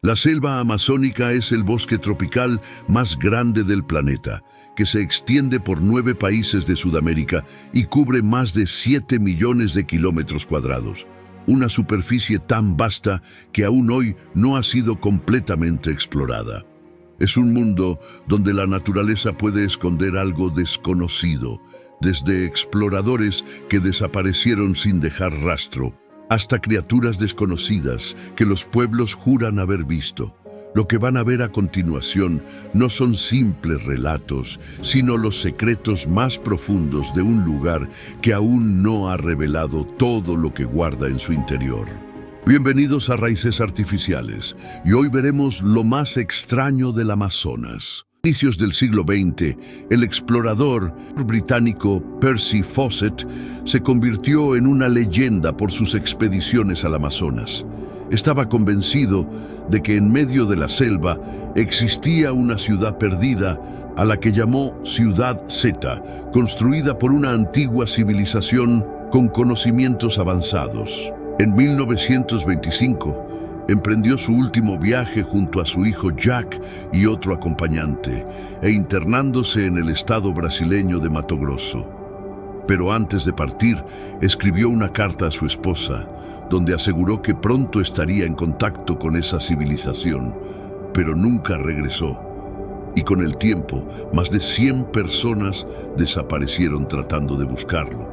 La selva amazónica es el bosque tropical más grande del planeta, que se extiende por 9 países de Sudamérica y cubre más de 7 millones de kilómetros cuadrados. Una superficie tan vasta que aún hoy no ha sido completamente explorada. Es un mundo donde la naturaleza puede esconder algo desconocido, desde exploradores que desaparecieron sin dejar rastro, hasta criaturas desconocidas que los pueblos juran haber visto. Lo que van a ver a continuación no son simples relatos, sino los secretos más profundos de un lugar que aún no ha revelado todo lo que guarda en su interior. Bienvenidos a Raíces Artificiales, y hoy veremos lo más extraño del Amazonas. A inicios del siglo XX, el explorador británico Percy Fawcett se convirtió en una leyenda por sus expediciones al Amazonas. Estaba convencido de que en medio de la selva existía una ciudad perdida a la que llamó Ciudad Z, construida por una antigua civilización con conocimientos avanzados. En 1925, emprendió su último viaje junto a su hijo Jack y otro acompañante, internándose en el estado brasileño de Mato Grosso. Pero antes de partir, escribió una carta a su esposa, donde aseguró que pronto estaría en contacto con esa civilización, pero nunca regresó. Y con el tiempo, más de 100 personas desaparecieron tratando de buscarlo.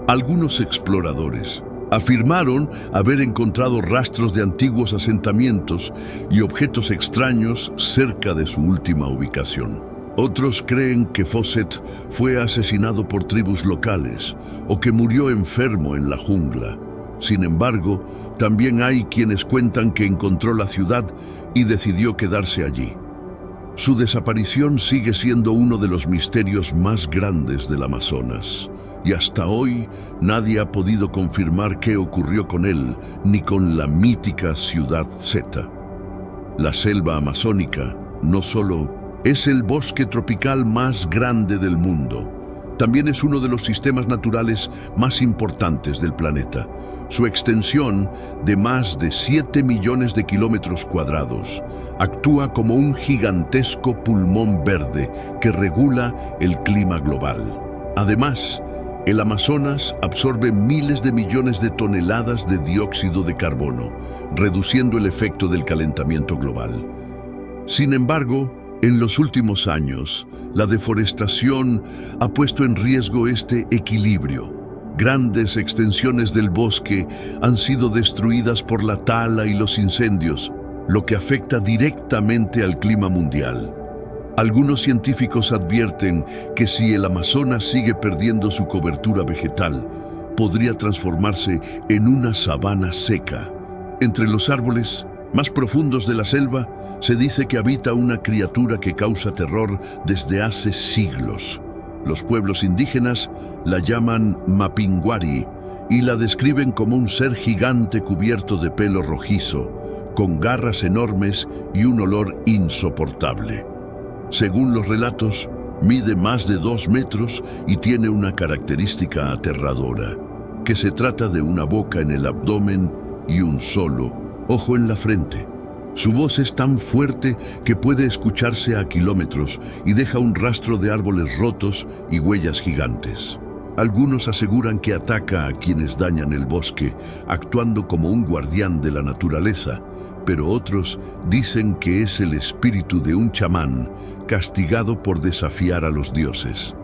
Algunos exploradores afirmaron haber encontrado rastros de antiguos asentamientos y objetos extraños cerca de su última ubicación. Otros creen que Fawcett fue asesinado por tribus locales o que murió enfermo en la jungla. Sin embargo, también hay quienes cuentan que encontró la ciudad y decidió quedarse allí. Su desaparición sigue siendo uno de los misterios más grandes del Amazonas. Y hasta hoy nadie ha podido confirmar qué ocurrió con él, ni con la mítica Ciudad Z. La selva amazónica no solo es el bosque tropical más grande del mundo, también es uno de los sistemas naturales más importantes del planeta. Su extensión, de más de 7 millones de kilómetros cuadrados, actúa como un gigantesco pulmón verde que regula el clima global. Además, el Amazonas absorbe miles de millones de toneladas de dióxido de carbono, reduciendo el efecto del calentamiento global. Sin embargo, en los últimos años, la deforestación ha puesto en riesgo este equilibrio. Grandes extensiones del bosque han sido destruidas por la tala y los incendios, lo que afecta directamente al clima mundial. Algunos científicos advierten que si el Amazonas sigue perdiendo su cobertura vegetal, podría transformarse en una sabana seca. Entre los árboles más profundos de la selva, se dice que habita una criatura que causa terror desde hace siglos. Los pueblos indígenas la llaman Mapinguari y la describen como un ser gigante cubierto de pelo rojizo, con garras enormes y un olor insoportable. Según los relatos, mide más de 2 metros y tiene una característica aterradora, que se trata de una boca en el abdomen y un solo ojo en la frente. Su voz es tan fuerte que puede escucharse a kilómetros y deja un rastro de árboles rotos y huellas gigantes. Algunos aseguran que ataca a quienes dañan el bosque, actuando como un guardián de la naturaleza, pero otros dicen que es el espíritu de un chamán castigado por desafiar a los dioses.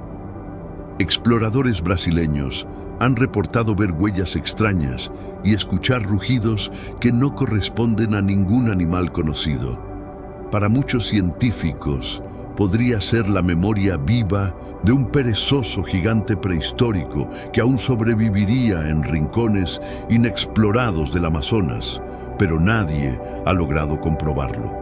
Exploradores brasileños han reportado ver huellas extrañas y escuchar rugidos que no corresponden a ningún animal conocido. Para muchos científicos, podría ser la memoria viva de un perezoso gigante prehistórico que aún sobreviviría en rincones inexplorados del Amazonas, pero nadie ha logrado comprobarlo.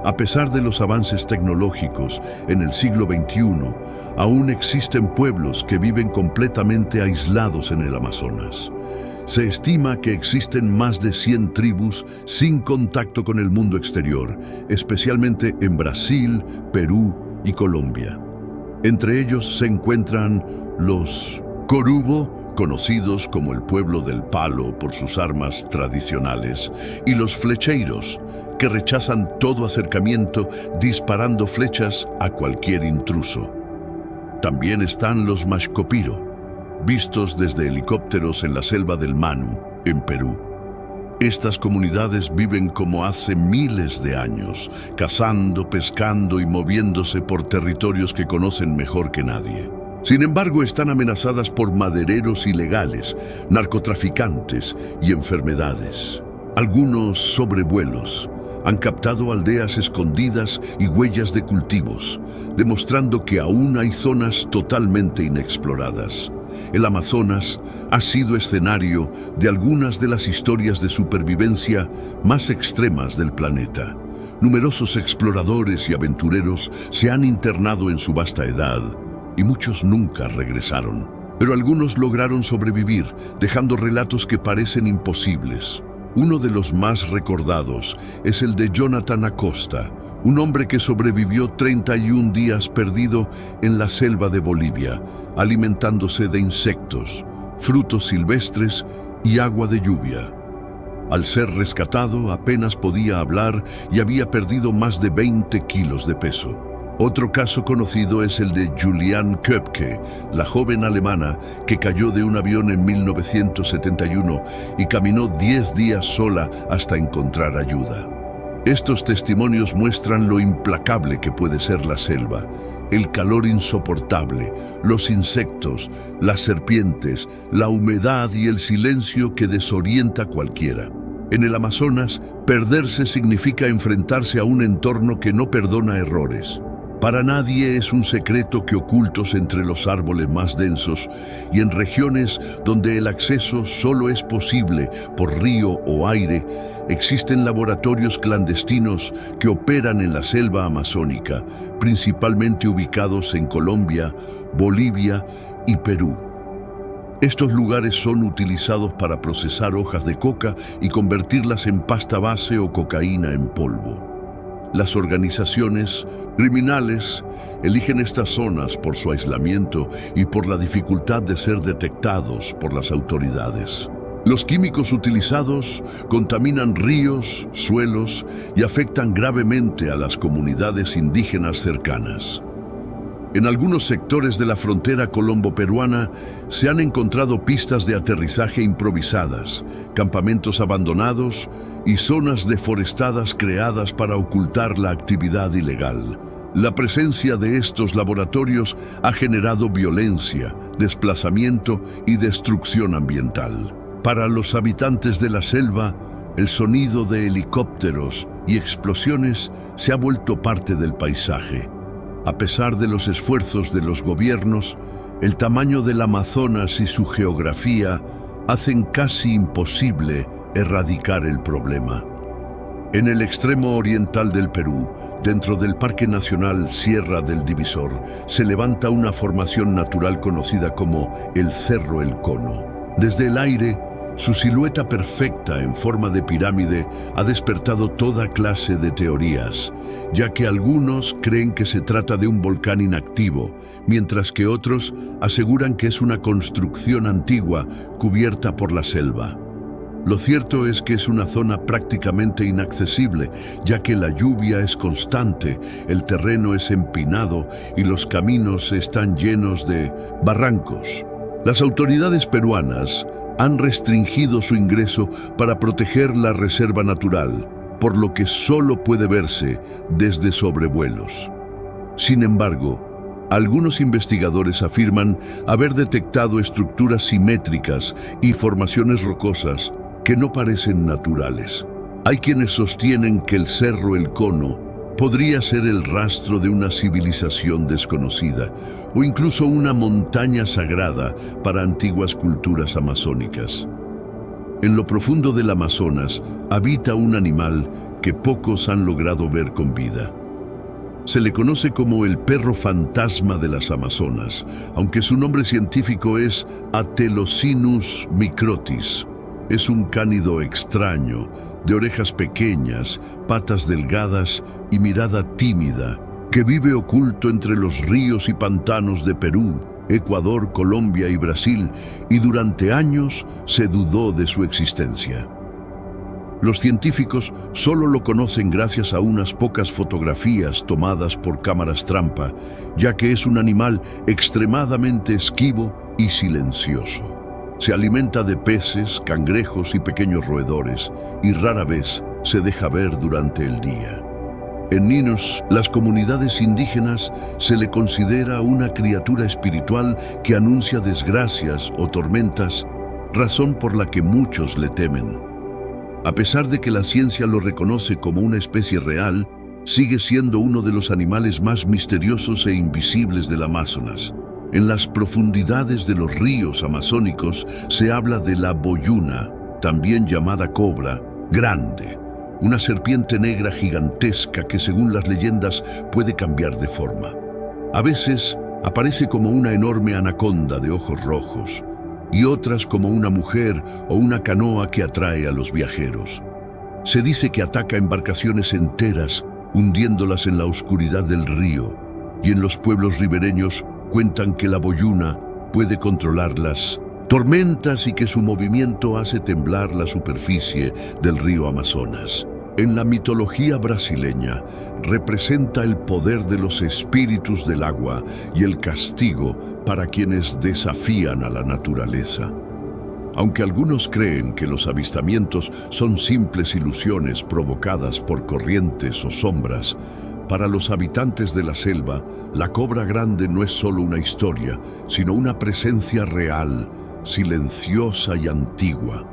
A pesar de los avances tecnológicos en el siglo XXI, aún existen pueblos que viven completamente aislados en el Amazonas. Se estima que existen más de 100 tribus sin contacto con el mundo exterior, especialmente en Brasil, Perú y Colombia. Entre ellos se encuentran los Corubo, conocidos como el pueblo del palo por sus armas tradicionales, y los flecheiros, que rechazan todo acercamiento disparando flechas a cualquier intruso. También están los Mashcopiro, vistos desde helicópteros en la selva del Manu, en Perú. Estas comunidades viven como hace miles de años, cazando, pescando y moviéndose por territorios que conocen mejor que nadie. Sin embargo, están amenazadas por madereros ilegales, narcotraficantes y enfermedades. Algunos sobrevuelos han captado aldeas escondidas y huellas de cultivos, demostrando que aún hay zonas totalmente inexploradas. El Amazonas ha sido escenario de algunas de las historias de supervivencia más extremas del planeta. Numerosos exploradores y aventureros se han internado en su vasta edad y muchos nunca regresaron. Pero algunos lograron sobrevivir, dejando relatos que parecen imposibles. Uno de los más recordados es el de Jonathan Acosta, un hombre que sobrevivió 31 días perdido en la selva de Bolivia, alimentándose de insectos, frutos silvestres y agua de lluvia. Al ser rescatado, apenas podía hablar y había perdido más de 20 kilos de peso. Otro caso conocido es el de Juliane Köpke, la joven alemana que cayó de un avión en 1971 y caminó 10 días sola hasta encontrar ayuda. Estos testimonios muestran lo implacable que puede ser la selva, el calor insoportable, los insectos, las serpientes, la humedad y el silencio que desorienta a cualquiera. En el Amazonas, perderse significa enfrentarse a un entorno que no perdona errores. Para nadie es un secreto que ocultos entre los árboles más densos y en regiones donde el acceso solo es posible por río o aire, existen laboratorios clandestinos que operan en la selva amazónica, principalmente ubicados en Colombia, Bolivia y Perú. Estos lugares son utilizados para procesar hojas de coca y convertirlas en pasta base o cocaína en polvo. Las organizaciones criminales eligen estas zonas por su aislamiento y por la dificultad de ser detectados por las autoridades. Los químicos utilizados contaminan ríos, suelos y afectan gravemente a las comunidades indígenas cercanas. En algunos sectores de la frontera colombo-peruana se han encontrado pistas de aterrizaje improvisadas, campamentos abandonados y zonas deforestadas creadas para ocultar la actividad ilegal. La presencia de estos laboratorios ha generado violencia, desplazamiento y destrucción ambiental. Para los habitantes de la selva, el sonido de helicópteros y explosiones se ha vuelto parte del paisaje. A pesar de los esfuerzos de los gobiernos, el tamaño del Amazonas y su geografía hacen casi imposible erradicar el problema. En el extremo oriental del Perú, dentro del Parque Nacional Sierra del Divisor, se levanta una formación natural conocida como el Cerro El Cono. Desde el aire, su silueta perfecta en forma de pirámide ha despertado toda clase de teorías, ya que algunos creen que se trata de un volcán inactivo, mientras que otros aseguran que es una construcción antigua cubierta por la selva. Lo cierto es que es una zona prácticamente inaccesible, ya que la lluvia es constante, el terreno es empinado y los caminos están llenos de barrancos. Las autoridades peruanas han restringido su ingreso para proteger la reserva natural, por lo que solo puede verse desde sobrevuelos. Sin embargo, algunos investigadores afirman haber detectado estructuras simétricas y formaciones rocosas que no parecen naturales. Hay quienes sostienen que el Cerro El Cono podría ser el rastro de una civilización desconocida o incluso una montaña sagrada para antiguas culturas amazónicas. En lo profundo del Amazonas habita un animal que pocos han logrado ver con vida. Se le conoce como el perro fantasma de las Amazonas, aunque su nombre científico es Atelocynus microtis. Es un cánido extraño, de orejas pequeñas, patas delgadas y mirada tímida, que vive oculto entre los ríos y pantanos de Perú, Ecuador, Colombia y Brasil, y durante años se dudó de su existencia. Los científicos solo lo conocen gracias a unas pocas fotografías tomadas por cámaras trampa, ya que es un animal extremadamente esquivo y silencioso. Se alimenta de peces, cangrejos y pequeños roedores, y rara vez se deja ver durante el día. En Ninos, las comunidades indígenas se le considera una criatura espiritual que anuncia desgracias o tormentas, razón por la que muchos le temen. A pesar de que la ciencia lo reconoce como una especie real, sigue siendo uno de los animales más misteriosos e invisibles del Amazonas. En las profundidades de los ríos amazónicos se habla de la boyuna, también llamada cobra, grande, una serpiente negra gigantesca que según las leyendas puede cambiar de forma. A veces aparece como una enorme anaconda de ojos rojos, y otras como una mujer o una canoa que atrae a los viajeros. Se dice que ataca embarcaciones enteras, hundiéndolas en la oscuridad del río, y en los pueblos ribereños cuentan que la boyuna puede controlar las tormentas y que su movimiento hace temblar la superficie del río Amazonas. En la mitología brasileña, representa el poder de los espíritus del agua y el castigo para quienes desafían a la naturaleza. Aunque algunos creen que los avistamientos son simples ilusiones provocadas por corrientes o sombras, para los habitantes de la selva, la cobra grande no es solo una historia, sino una presencia real, silenciosa y antigua.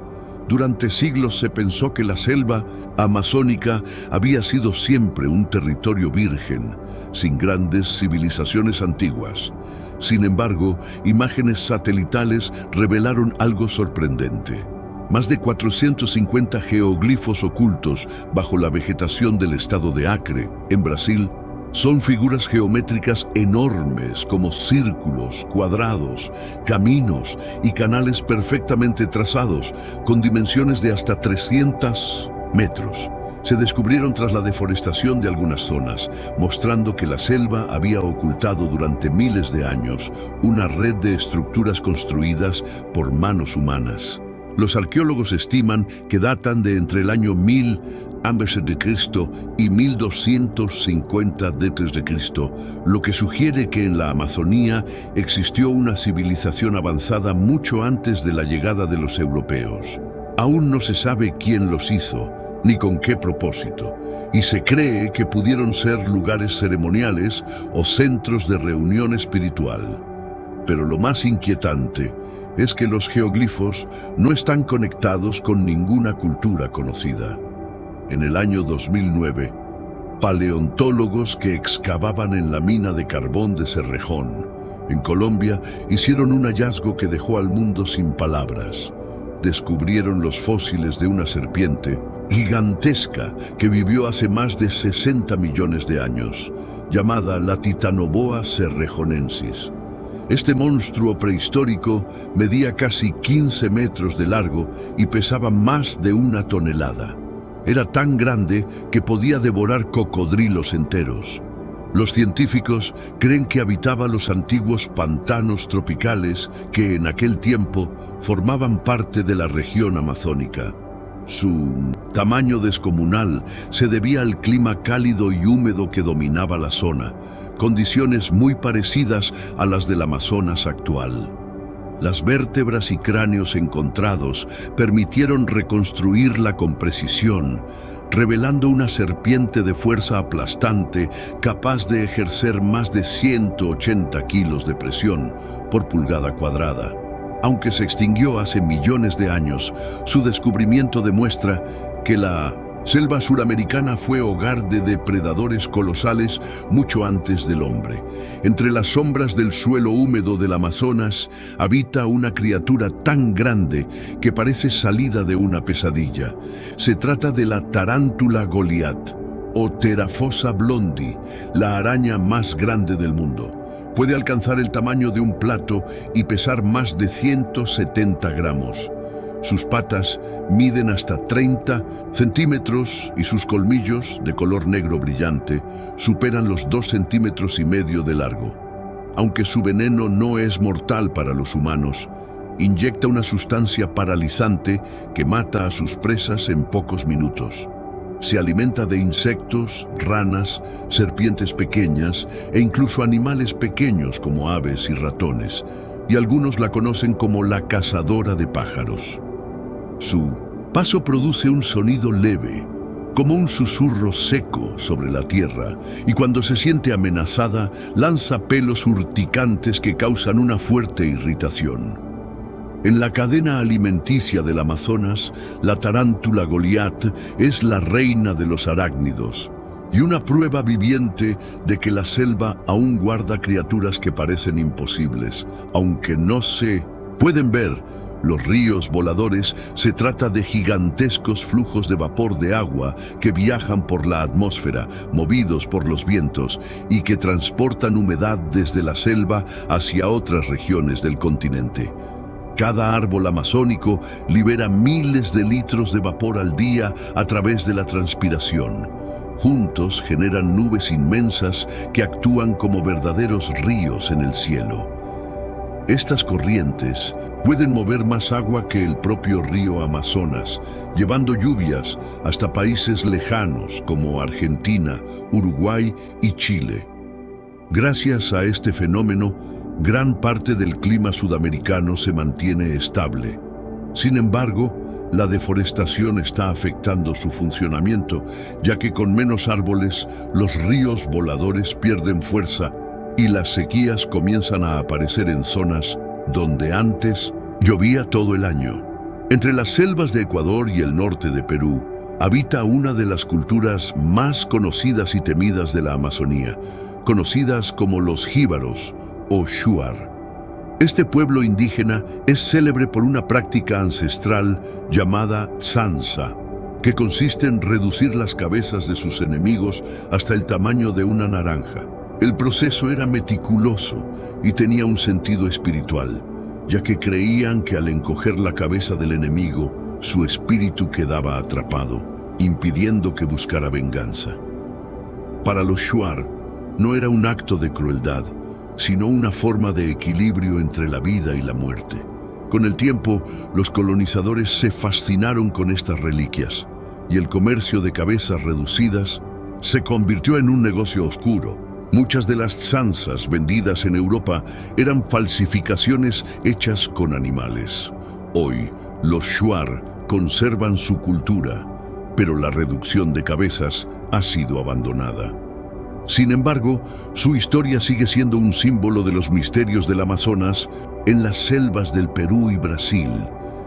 Durante siglos se pensó que la selva amazónica había sido siempre un territorio virgen, sin grandes civilizaciones antiguas. Sin embargo, imágenes satelitales revelaron algo sorprendente. Más de 450 geoglifos ocultos bajo la vegetación del estado de Acre, en Brasil, son figuras geométricas enormes como círculos, cuadrados, caminos y canales perfectamente trazados con dimensiones de hasta 300 metros. Se descubrieron tras la deforestación de algunas zonas, mostrando que la selva había ocultado durante miles de años una red de estructuras construidas por manos humanas. Los arqueólogos estiman que datan de entre el año 1000 a.C. y 1250 d.C., lo que sugiere que en la Amazonía existió una civilización avanzada mucho antes de la llegada de los europeos. Aún no se sabe quién los hizo, ni con qué propósito, y se cree que pudieron ser lugares ceremoniales o centros de reunión espiritual. Pero lo más inquietante es que los geoglifos no están conectados con ninguna cultura conocida. En el año 2009, paleontólogos que excavaban en la mina de carbón de Cerrejón, en Colombia, hicieron un hallazgo que dejó al mundo sin palabras. Descubrieron los fósiles de una serpiente gigantesca que vivió hace más de 60 millones de años, llamada la Titanoboa cerrejonensis. Este monstruo prehistórico medía casi 15 metros de largo y pesaba más de 1 tonelada. Era tan grande que podía devorar cocodrilos enteros. Los científicos creen que habitaba los antiguos pantanos tropicales que en aquel tiempo formaban parte de la región amazónica. Su tamaño descomunal se debía al clima cálido y húmedo que dominaba la zona, condiciones muy parecidas a las del Amazonas actual. Las vértebras y cráneos encontrados permitieron reconstruirla con precisión, revelando una serpiente de fuerza aplastante capaz de ejercer más de 180 kilos de presión por pulgada cuadrada. Aunque se extinguió hace millones de años, su descubrimiento demuestra que la selva suramericana fue hogar de depredadores colosales mucho antes del hombre. Entre las sombras del suelo húmedo del Amazonas habita una criatura tan grande que parece salida de una pesadilla. Se trata de la tarántula Goliat, o Theraphosa blondi, la araña más grande del mundo. Puede alcanzar el tamaño de un plato y pesar más de 170 gramos. Sus patas miden hasta 30 centímetros y sus colmillos, de color negro brillante, superan los 2,5 centímetros de largo. Aunque su veneno no es mortal para los humanos, inyecta una sustancia paralizante que mata a sus presas en pocos minutos. Se alimenta de insectos, ranas, serpientes pequeñas e incluso animales pequeños como aves y ratones, y algunos la conocen como la cazadora de pájaros. Su paso produce un sonido leve, como un susurro seco sobre la tierra, y cuando se siente amenazada, lanza pelos urticantes que causan una fuerte irritación. En la cadena alimenticia del Amazonas, la tarántula Goliat es la reina de los arácnidos y una prueba viviente de que la selva aún guarda criaturas que parecen imposibles, aunque no se pueden ver. Los ríos voladores se trata de gigantescos flujos de vapor de agua que viajan por la atmósfera, movidos por los vientos, y que transportan humedad desde la selva hacia otras regiones del continente. Cada árbol amazónico libera miles de litros de vapor al día a través de la transpiración. Juntos generan nubes inmensas que actúan como verdaderos ríos en el cielo. Estas corrientes pueden mover más agua que el propio río Amazonas, llevando lluvias hasta países lejanos como Argentina, Uruguay y Chile. Gracias a este fenómeno, gran parte del clima sudamericano se mantiene estable. Sin embargo, la deforestación está afectando su funcionamiento, ya que con menos árboles, los ríos voladores pierden fuerza y las sequías comienzan a aparecer en zonas donde antes llovía todo el año. Entre las selvas de Ecuador y el norte de Perú, habita una de las culturas más conocidas y temidas de la Amazonía, conocidas como los jíbaros o shuar. Este pueblo indígena es célebre por una práctica ancestral llamada tsanza, que consiste en reducir las cabezas de sus enemigos hasta el tamaño de una naranja. El proceso era meticuloso y tenía un sentido espiritual, ya que creían que al encoger la cabeza del enemigo, su espíritu quedaba atrapado, impidiendo que buscara venganza. Para los shuar, no era un acto de crueldad, sino una forma de equilibrio entre la vida y la muerte. Con el tiempo, los colonizadores se fascinaron con estas reliquias, y el comercio de cabezas reducidas se convirtió en un negocio oscuro. Muchas de las tsanzas vendidas en Europa eran falsificaciones hechas con animales. Hoy, los shuar conservan su cultura, pero la reducción de cabezas ha sido abandonada. Sin embargo, su historia sigue siendo un símbolo de los misterios del Amazonas. En las selvas del Perú y Brasil,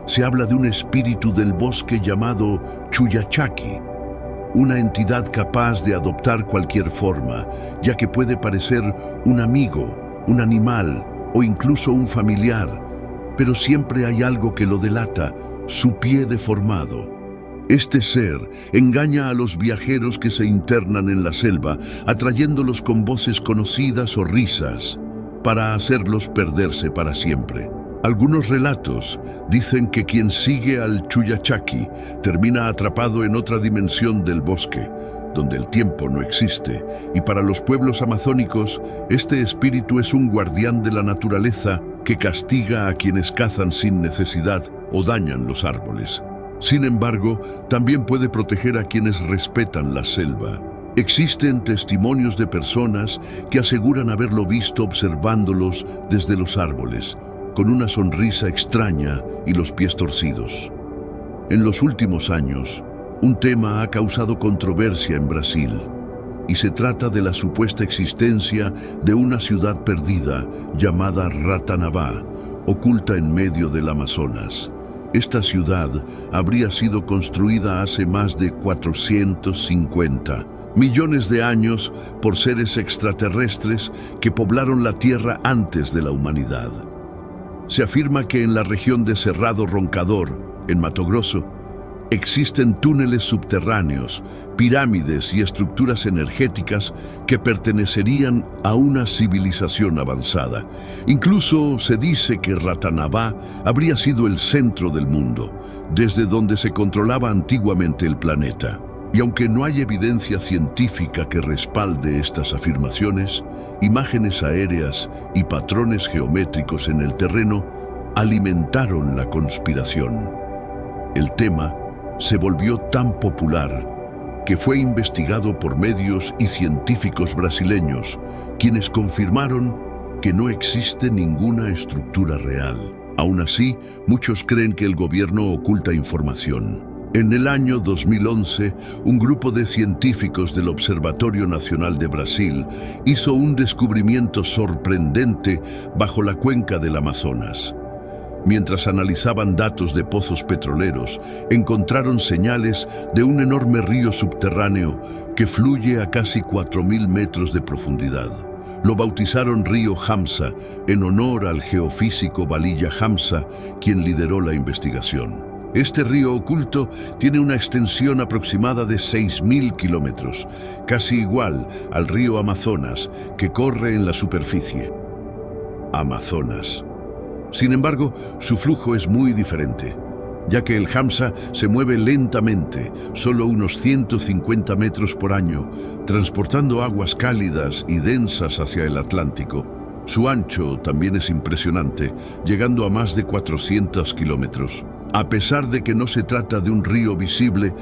se habla de un espíritu del bosque llamado Chuyachaki, una entidad capaz de adoptar cualquier forma, ya que puede parecer un amigo, un animal o incluso un familiar, pero siempre hay algo que lo delata, su pie deformado. Este ser engaña a los viajeros que se internan en la selva, atrayéndolos con voces conocidas o risas, para hacerlos perderse para siempre. Algunos relatos dicen que quien sigue al Chuyachaki termina atrapado en otra dimensión del bosque, donde el tiempo no existe, y para los pueblos amazónicos, este espíritu es un guardián de la naturaleza que castiga a quienes cazan sin necesidad o dañan los árboles. Sin embargo, también puede proteger a quienes respetan la selva. Existen testimonios de personas que aseguran haberlo visto observándolos desde los árboles, con una sonrisa extraña y los pies torcidos. En los últimos años, un tema ha causado controversia en Brasil, y se trata de la supuesta existencia de una ciudad perdida llamada Ratanabá, oculta en medio del Amazonas. Esta ciudad habría sido construida hace más de 450 millones de años por seres extraterrestres que poblaron la Tierra antes de la humanidad. Se afirma que en la región de Cerrado Roncador, en Mato Grosso, existen túneles subterráneos, pirámides y estructuras energéticas que pertenecerían a una civilización avanzada. Incluso se dice que Ratanabá habría sido el centro del mundo, desde donde se controlaba antiguamente el planeta. Y aunque no hay evidencia científica que respalde estas afirmaciones, imágenes aéreas y patrones geométricos en el terreno alimentaron la conspiración. El tema se volvió tan popular que fue investigado por medios y científicos brasileños, quienes confirmaron que no existe ninguna estructura real. Aún así, muchos creen que el gobierno oculta información. En el año 2011, un grupo de científicos del Observatorio Nacional de Brasil hizo un descubrimiento sorprendente bajo la cuenca del Amazonas. Mientras analizaban datos de pozos petroleros, encontraron señales de un enorme río subterráneo que fluye a casi 4.000 metros de profundidad. Lo bautizaron Río Hamsa en honor al geofísico Valilla Hamsa, quien lideró la investigación. Este río oculto tiene una extensión aproximada de 6.000 kilómetros, casi igual al río Amazonas, que corre en la superficie. Amazonas. Sin embargo, su flujo es muy diferente, ya que el Hamsa se mueve lentamente, solo unos 150 metros por año, transportando aguas cálidas y densas hacia el Atlántico. Su ancho también es impresionante, llegando a más de 400 kilómetros. A pesar de que no se trata de un río visible,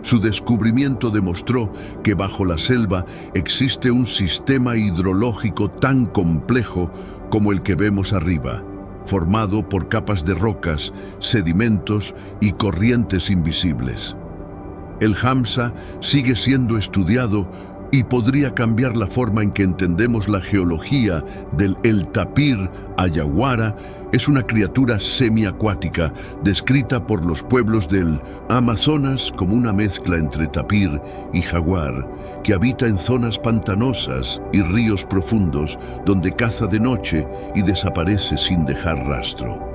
su descubrimiento demostró que bajo la selva existe un sistema hidrológico tan complejo como el que vemos arriba, formado por capas de rocas, sedimentos y corrientes invisibles. El Hamsa sigue siendo estudiado y podría cambiar la forma en que entendemos la geología del El Tapir ayahuara. Es una criatura semiacuática descrita por los pueblos del Amazonas como una mezcla entre tapir y jaguar, que habita en zonas pantanosas y ríos profundos donde caza de noche y desaparece sin dejar rastro.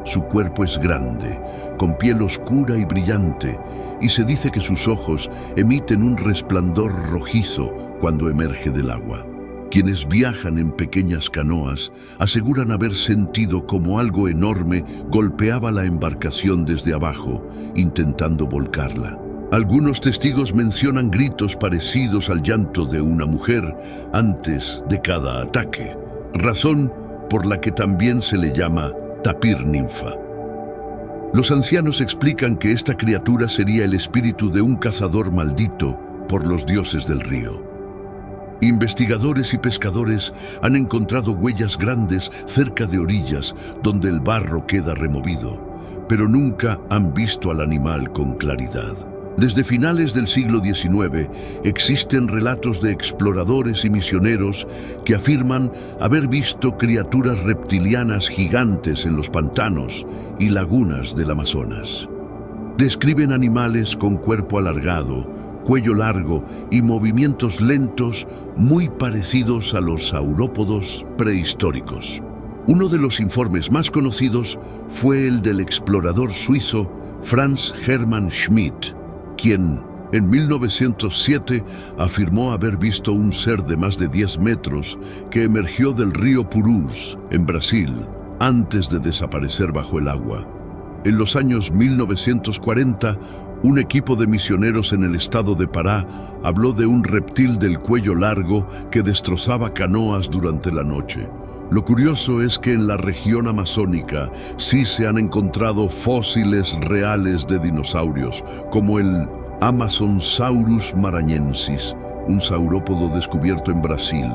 Su cuerpo es grande, con piel oscura y brillante, y se dice que sus ojos emiten un resplandor rojizo cuando emerge del agua. Quienes viajan en pequeñas canoas aseguran haber sentido como algo enorme golpeaba la embarcación desde abajo, intentando volcarla. Algunos testigos mencionan gritos parecidos al llanto de una mujer antes de cada ataque, razón por la que también se le llama tapir ninfa. Los ancianos explican que esta criatura sería el espíritu de un cazador maldito por los dioses del río. Investigadores y pescadores han encontrado huellas grandes cerca de orillas donde el barro queda removido, pero nunca han visto al animal con claridad. Desde finales del siglo XIX existen relatos de exploradores y misioneros que afirman haber visto criaturas reptilianas gigantes en los pantanos y lagunas del Amazonas. Describen animales con cuerpo alargado, cuello largo y movimientos lentos muy parecidos a los saurópodos prehistóricos. Uno de los informes más conocidos fue el del explorador suizo Franz Hermann Schmidt, quien en 1907 afirmó haber visto un ser de más de 10 metros que emergió del río Purus, en Brasil, antes de desaparecer bajo el agua. En los años 1940, un equipo de misioneros en el estado de Pará habló de un reptil del cuello largo que destrozaba canoas durante la noche. Lo curioso es que en la región amazónica sí se han encontrado fósiles reales de dinosaurios, como el Amazonsaurus maranhensis, un saurópodo descubierto en Brasil,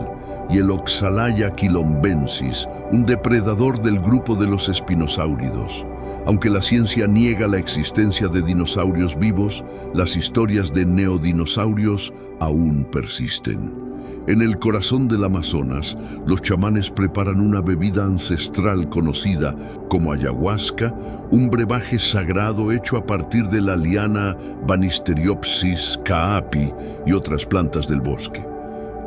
y el Oxalaya quilombensis, un depredador del grupo de los espinosáuridos. Aunque la ciencia niega la existencia de dinosaurios vivos, las historias de neodinosaurios aún persisten. En el corazón del Amazonas, los chamanes preparan una bebida ancestral conocida como ayahuasca, un brebaje sagrado hecho a partir de la liana Banisteriopsis caapi y otras plantas del bosque.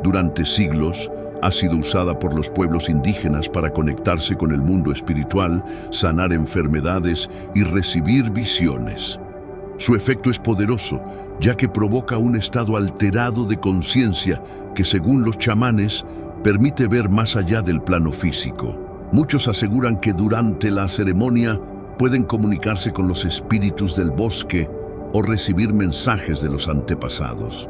Durante siglos, ha sido usada por los pueblos indígenas para conectarse con el mundo espiritual, sanar enfermedades y recibir visiones. Su efecto es poderoso, ya que provoca un estado alterado de conciencia que, según los chamanes, permite ver más allá del plano físico. Muchos aseguran que durante la ceremonia pueden comunicarse con los espíritus del bosque o recibir mensajes de los antepasados.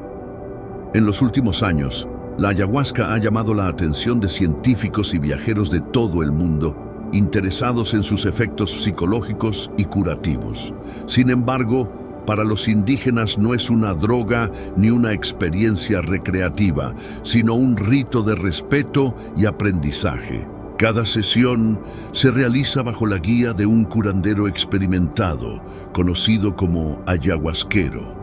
En los últimos años, la ayahuasca ha llamado la atención de científicos y viajeros de todo el mundo, interesados en sus efectos psicológicos y curativos. Sin embargo, para los indígenas no es una droga ni una experiencia recreativa, sino un rito de respeto y aprendizaje. Cada sesión se realiza bajo la guía de un curandero experimentado, conocido como ayahuasquero.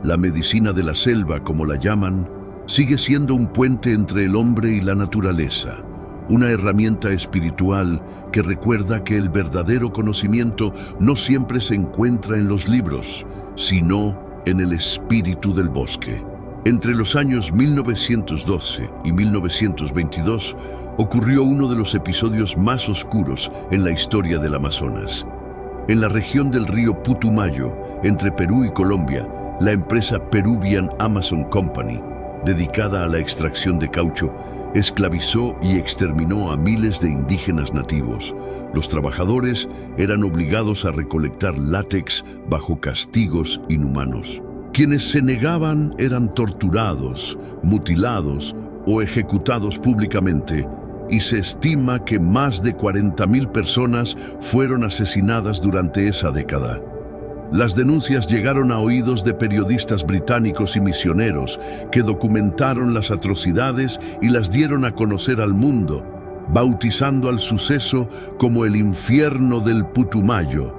La medicina de la selva, como la llaman, sigue siendo un puente entre el hombre y la naturaleza, una herramienta espiritual que recuerda que el verdadero conocimiento no siempre se encuentra en los libros, sino en el espíritu del bosque. Entre los años 1912 y 1922 ocurrió uno de los episodios más oscuros en la historia del Amazonas. En la región del río Putumayo, entre Perú y Colombia, la empresa Peruvian Amazon Company, dedicada a la extracción de caucho, esclavizó y exterminó a miles de indígenas nativos. Los trabajadores eran obligados a recolectar látex bajo castigos inhumanos. Quienes se negaban eran torturados, mutilados o ejecutados públicamente, y se estima que más de 40.000 personas fueron asesinadas durante esa década. Las denuncias llegaron a oídos de periodistas británicos y misioneros que documentaron las atrocidades y las dieron a conocer al mundo, bautizando al suceso como el infierno del Putumayo.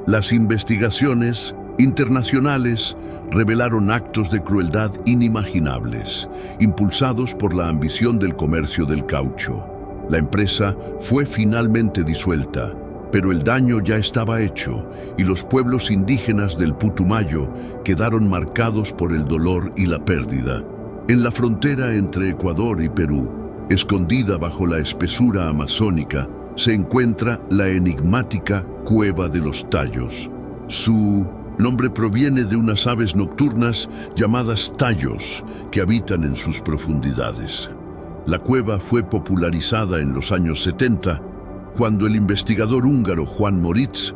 Las investigaciones internacionales revelaron actos de crueldad inimaginables, impulsados por la ambición del comercio del caucho. La empresa fue finalmente disuelta, pero el daño ya estaba hecho y los pueblos indígenas del Putumayo quedaron marcados por el dolor y la pérdida. En la frontera entre Ecuador y Perú, escondida bajo la espesura amazónica, se encuentra la enigmática Cueva de los Tallos. Su nombre proviene de unas aves nocturnas llamadas tallos que habitan en sus profundidades. La cueva fue popularizada en los años 70 cuando el investigador húngaro Juan Moritz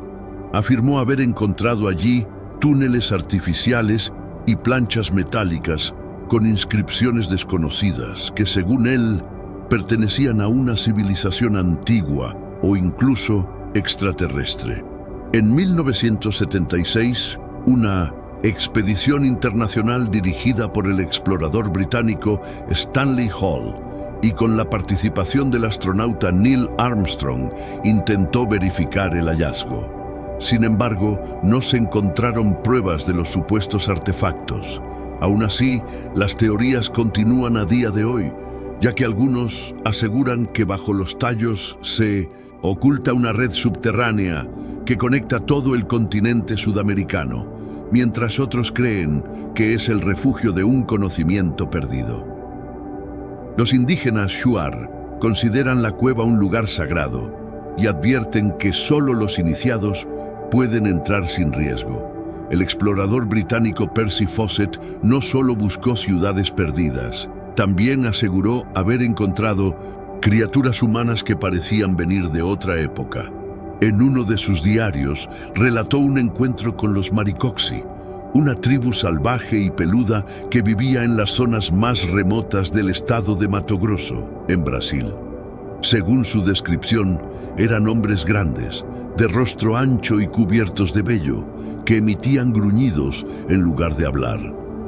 afirmó haber encontrado allí túneles artificiales y planchas metálicas con inscripciones desconocidas que, según él, pertenecían a una civilización antigua o incluso extraterrestre. En 1976, una expedición internacional dirigida por el explorador británico Stanley Hall y con la participación del astronauta Neil Armstrong intentó verificar el hallazgo. Sin embargo, no se encontraron pruebas de los supuestos artefactos. Aún así, las teorías continúan a día de hoy, ya que algunos aseguran que bajo los tallos se oculta una red subterránea que conecta todo el continente sudamericano, mientras otros creen que es el refugio de un conocimiento perdido. Los indígenas Shuar consideran la cueva un lugar sagrado y advierten que solo los iniciados pueden entrar sin riesgo. El explorador británico Percy Fawcett no solo buscó ciudades perdidas, también aseguró haber encontrado criaturas humanas que parecían venir de otra época. En uno de sus diarios relató un encuentro con los Maricoxi, una tribu salvaje y peluda que vivía en las zonas más remotas del estado de Mato Grosso, en Brasil. Según su descripción, eran hombres grandes, de rostro ancho y cubiertos de vello, que emitían gruñidos en lugar de hablar.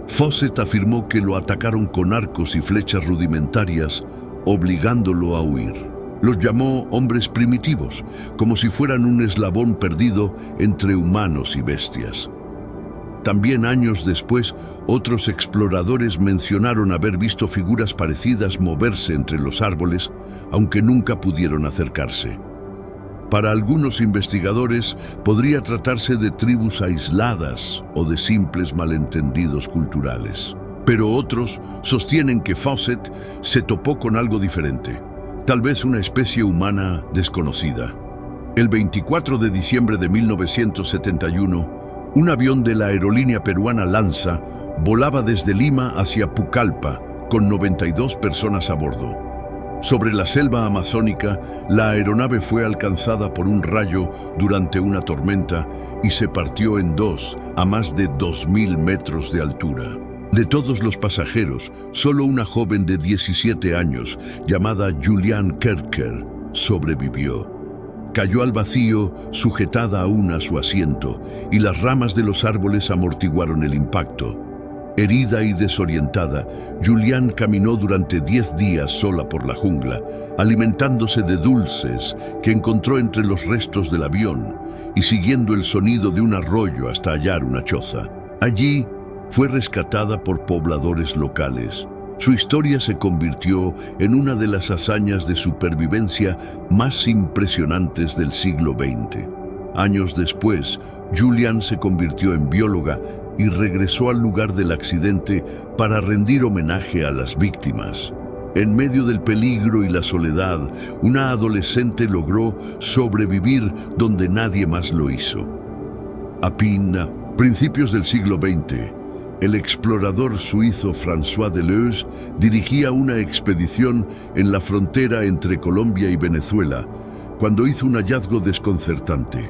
Fawcett afirmó que lo atacaron con arcos y flechas rudimentarias, obligándolo a huir. Los llamó hombres primitivos, como si fueran un eslabón perdido entre humanos y bestias. También años después, otros exploradores mencionaron haber visto figuras parecidas moverse entre los árboles, aunque nunca pudieron acercarse. Para algunos investigadores, podría tratarse de tribus aisladas o de simples malentendidos culturales. Pero otros sostienen que Fawcett se topó con algo diferente, tal vez una especie humana desconocida. El 24 de diciembre de 1971, un avión de la aerolínea peruana Lanza volaba desde Lima hacia Pucallpa con 92 personas a bordo. Sobre la selva amazónica, la aeronave fue alcanzada por un rayo durante una tormenta y se partió en dos a más de 2.000 metros de altura. De todos los pasajeros, solo una joven de 17 años, llamada Juliane Kerker, sobrevivió. Cayó al vacío, sujetada aún a su asiento, y las ramas de los árboles amortiguaron el impacto. Herida y desorientada, Juliane caminó durante 10 días sola por la jungla, alimentándose de dulces que encontró entre los restos del avión y siguiendo el sonido de un arroyo hasta hallar una choza. Allí fue rescatada por pobladores locales. Su historia se convirtió en una de las hazañas de supervivencia más impresionantes del siglo XX. Años después, Juliane se convirtió en bióloga y regresó al lugar del accidente para rendir homenaje a las víctimas. En medio del peligro y la soledad, una adolescente logró sobrevivir donde nadie más lo hizo. A principios del siglo XX, el explorador suizo François Deleuze dirigía una expedición en la frontera entre Colombia y Venezuela, cuando hizo un hallazgo desconcertante.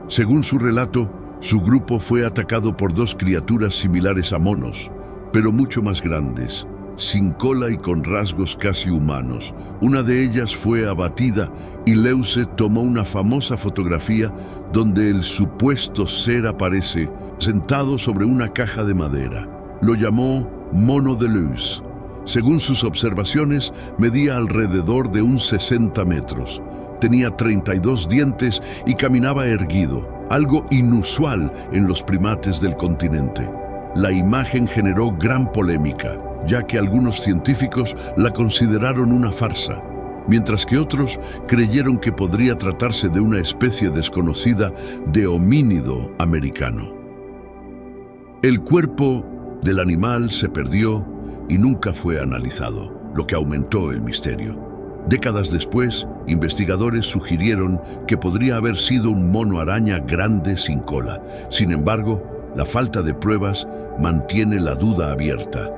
Según su relato, su grupo fue atacado por 2 criaturas similares a monos, pero mucho más grandes, sin cola y con rasgos casi humanos. Una de ellas fue abatida y Leuze tomó una famosa fotografía donde el supuesto ser aparece sentado sobre una caja de madera. Lo llamó Mono Deleuze. Según sus observaciones, medía alrededor de 60 metros. Tenía 32 dientes y caminaba erguido, algo inusual en los primates del continente. La imagen generó gran polémica, ya que algunos científicos la consideraron una farsa, mientras que otros creyeron que podría tratarse de una especie desconocida de homínido americano. El cuerpo del animal se perdió y nunca fue analizado, lo que aumentó el misterio. Décadas después, investigadores sugirieron que podría haber sido un mono araña grande sin cola. Sin embargo, la falta de pruebas mantiene la duda abierta.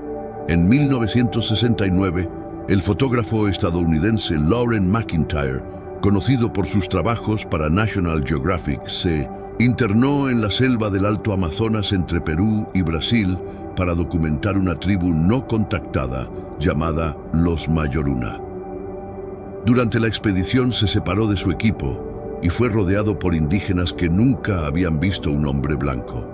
En 1969, el fotógrafo estadounidense Lauren McIntyre, conocido por sus trabajos para National Geographic, se internó en la selva del Alto Amazonas entre Perú y Brasil para documentar una tribu no contactada llamada los Mayoruna. Durante la expedición se separó de su equipo y fue rodeado por indígenas que nunca habían visto un hombre blanco.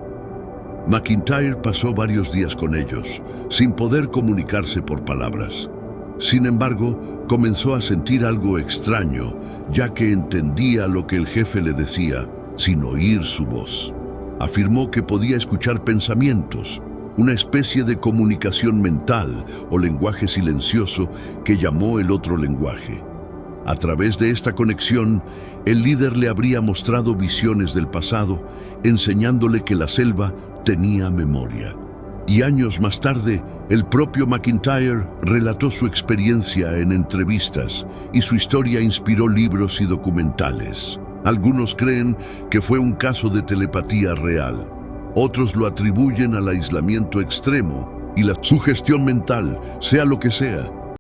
McIntyre pasó varios días con ellos, sin poder comunicarse por palabras. Sin embargo, comenzó a sentir algo extraño, ya que entendía lo que el jefe le decía, sin oír su voz. Afirmó que podía escuchar pensamientos, una especie de comunicación mental o lenguaje silencioso que llamó el otro lenguaje. A través de esta conexión, el líder le habría mostrado visiones del pasado, enseñándole que la selva tenía memoria. Y años más tarde, el propio McIntyre relató su experiencia en entrevistas y su historia inspiró libros y documentales. Algunos creen que fue un caso de telepatía real. Otros lo atribuyen al aislamiento extremo y la sugestión mental, sea lo que sea.